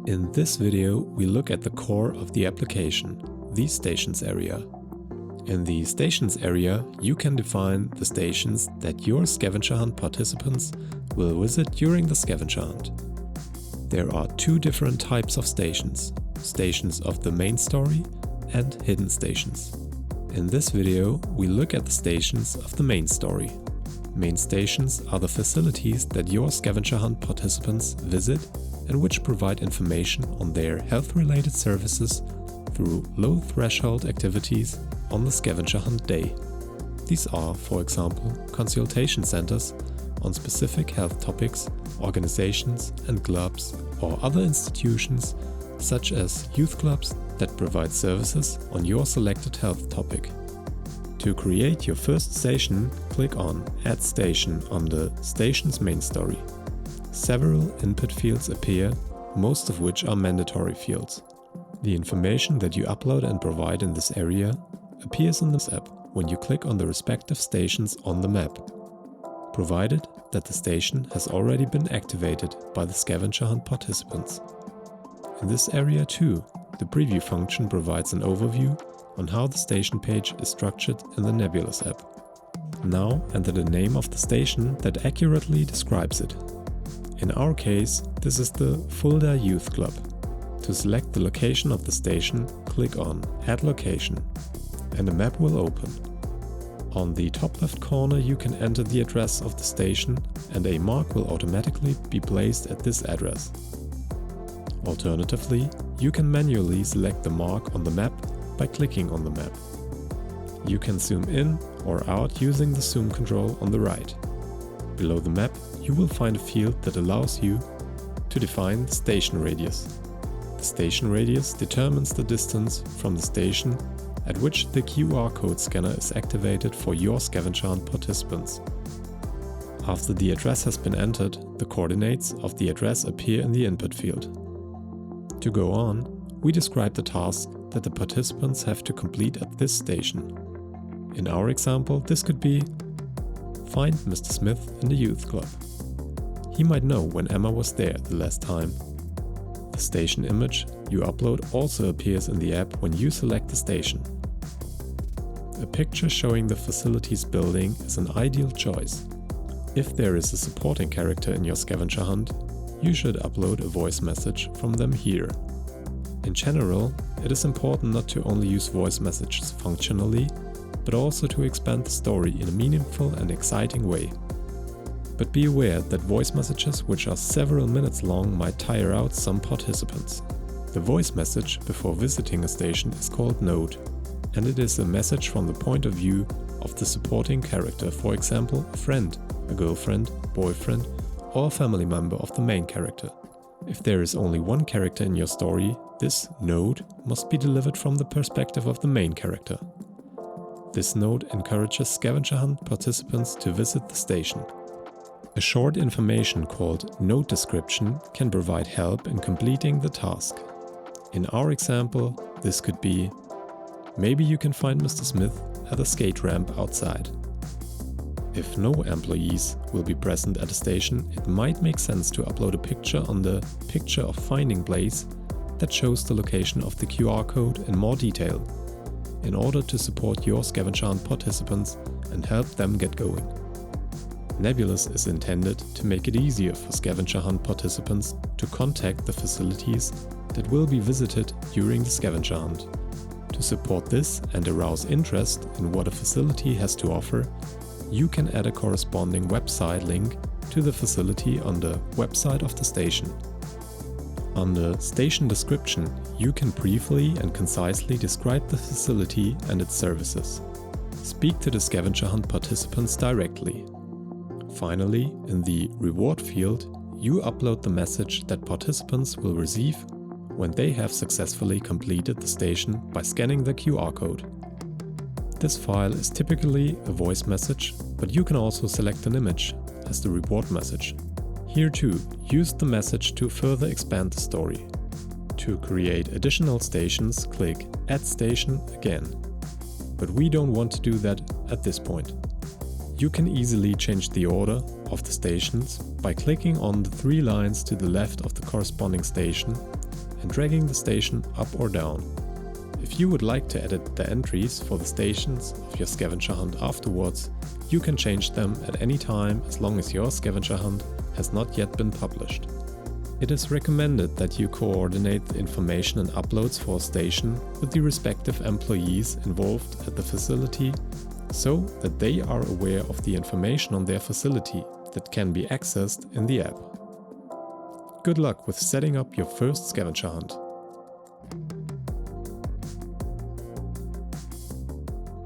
In this video, we look at the core of the application, the Stations area. In the Stations area, you can define the stations that your scavenger hunt participants will visit during the scavenger hunt. There are two different types of stations: stations of the main story and hidden stations. In this video, we look at the stations of the main story. Main stations are the facilities that your scavenger hunt participants visit and which provide information on their health-related services through low-threshold activities on the scavenger hunt day. These are, for example, consultation centers on specific health topics, organizations and clubs or other institutions such as youth clubs that provide services on your selected health topic. To create your first station, click on Add Station on the Station's main story. Several input fields appear, most of which are mandatory fields. The information that you upload and provide in this area appears in this app when you click on the respective stations on the map, provided that the station has already been activated by the scavenger hunt participants. In this area too, the preview function provides an overview on how the station page is structured in the Nebolus app. Now enter the name of the station that accurately describes it. In our case, this is the Fulda Youth Club. To select the location of the station, click on Add Location and a map will open. On the top left corner you can enter the address of the station and a mark will automatically be placed at this address. Alternatively, you can manually select the mark on the map by clicking on the map. You can zoom in or out using the zoom control on the right. Below the map, you will find a field that allows you to define the station radius. The station radius determines the distance from the station at which the QR code scanner is activated for your scavenger hunt participants. After the address has been entered, the coordinates of the address appear in the input field. To go on, we describe the task that the participants have to complete at this station. In our example, this could be find Mr. Smith in the youth club. He might know when Emma was there the last time. The station image you upload also appears in the app when you select the station. A picture showing the facility's building is an ideal choice. If there is a supporting character in your scavenger hunt, you should upload a voice message from them here. In general, it is important not to only use voice messages functionally, but also to expand the story in a meaningful and exciting way. But be aware that voice messages which are several minutes long might tire out some participants. The voice message before visiting a station is called Note, and it is a message from the point of view of the supporting character, for example, a friend, a girlfriend, boyfriend, or a family member of the main character. If there is only one character in your story, this note must be delivered from the perspective of the main character. This note encourages scavenger hunt participants to visit the station. A short information called note description can provide help in completing the task. In our example, this could be: maybe you can find Mr. Smith at a skate ramp outside. If no employees will be present at a station, it might make sense to upload a picture on the picture of finding place that shows the location of the QR code in more detail, in order to support your scavenger hunt participants and help them get going. Nebolus is intended to make it easier for scavenger hunt participants to contact the facilities that will be visited during the scavenger hunt. To support this and arouse interest in what a facility has to offer, you can add a corresponding website link to the facility on the website of the station. On the station description, you can briefly and concisely describe the facility and its services. Speak to the scavenger hunt participants directly. Finally, in the reward field, you upload the message that participants will receive when they have successfully completed the station by scanning the QR code. This file is typically a voice message, but you can also select an image as the reward message. Here too, use the message to further expand the story. To create additional stations, click Add Station again. But we don't want to do that at this point. You can easily change the order of the stations by clicking on the three lines to the left of the corresponding station and dragging the station up or down. If you would like to edit the entries for the stations of your scavenger hunt afterwards, you can change them at any time as long as your scavenger hunt has not yet been published. It is recommended that you coordinate the information and uploads for a station with the respective employees involved at the facility so that they are aware of the information on their facility that can be accessed in the app. Good luck with setting up your first scavenger hunt.